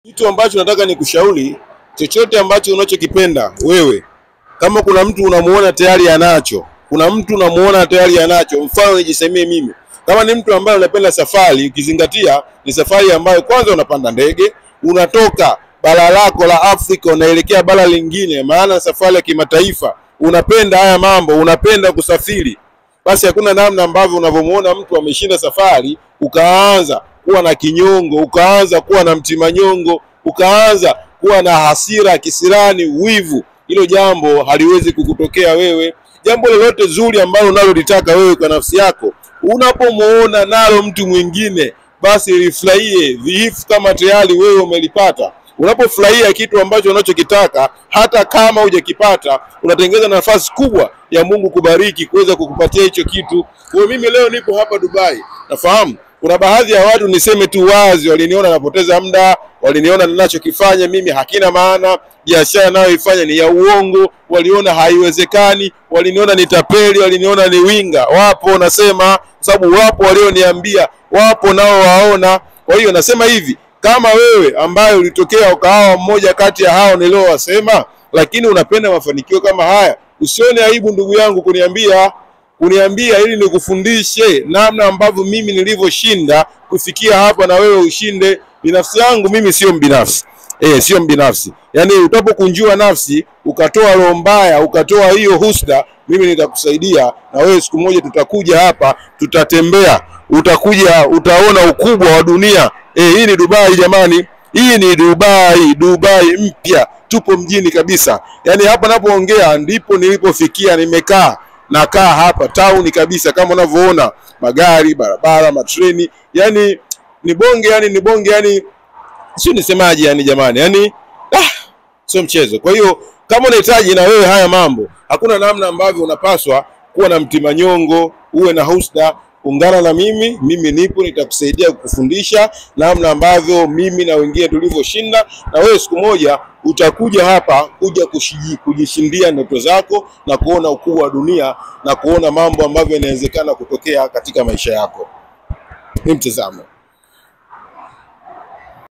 Kitu ambacho nataka nikushauri, chochote ambacho unachokipenda wewe, kama kuna mtu unamuona tayari anacho, mfano nijisemee mimi, kama ni mtu ambaye unapenda safari, ukizingatia ni safari ambayo kwanza unapanda ndege, unatoka bara lako la Afrika unaelekea bara lingine, maana safari ya kimataifa, unapenda haya mambo, unapenda kusafiri, basi hakuna namna ambavyo unavomuona mtu ameshinda safari ukaanza kuwa na kinyongo, ukaanza kuwa na mtimanyongo, ukaanza kuwa na hasira, kisirani, wivu. Hilo jambo haliwezi kukutokea wewe. Jambo lolote zuri ambalo unalolitaka wewe kwa nafsi yako, unapomuona nalo mtu mwingine, basi lifurahie vihifu kama tayari wewe umelipata. Unapofurahia kitu ambacho unachokitaka, hata kama hujakipata, unatengeneza nafasi kubwa ya Mungu kubariki kuweza kukupatia hicho kitu. Kwa mimi leo nipo hapa Dubai, nafahamu kuna baadhi ya watu, niseme tu wazi, waliniona napoteza muda, waliniona ninachokifanya mimi hakina maana, biashara nayoifanya ni ya uongo, waliona haiwezekani, waliniona ni tapeli, waliniona ni winga. Wapo, nasema sababu wapo walioniambia, wapo nao waona. Kwa hiyo nasema hivi, kama wewe ambaye ulitokea ukawa mmoja kati ya hao niliowasema, lakini unapenda mafanikio kama haya, usione aibu ndugu yangu kuniambia ili nikufundishe namna ambavyo mimi nilivyoshinda kufikia hapa na wewe ushinde. Binafsi yangu mimi sio mbinafsi. Sio mbinafsi. Yaani utapokunjua nafsi, ukatoa roho mbaya, ukatoa hiyo husda, mimi nitakusaidia na wewe siku moja tutakuja hapa, tutatembea, utakuja utaona ukubwa wa dunia. Hii ni Dubai jamani. Hii ni Dubai mpya. Tupo mjini kabisa. Yaani hapa napoongea ndipo nilipofikia, nakaa hapa town kabisa, kama unavyoona magari, barabara, matreni, yani ni bonge, sio nisemaje jamani, sio mchezo. Kwa hiyo kama unahitaji na wewe haya mambo, hakuna namna ambavyo unapaswa kuwa na mtimanyongo, uwe na husda. Ungana na mimi nipo, nitakusaidia kukufundisha namna ambavyo mimi na wengine tulivyoshinda, na wewe siku moja utakuja hapa kuja kujishindia ndoto zako na kuona ukubwa wa dunia na kuona mambo ambavyo yanawezekana kutokea katika maisha yako. Ni mtazamo.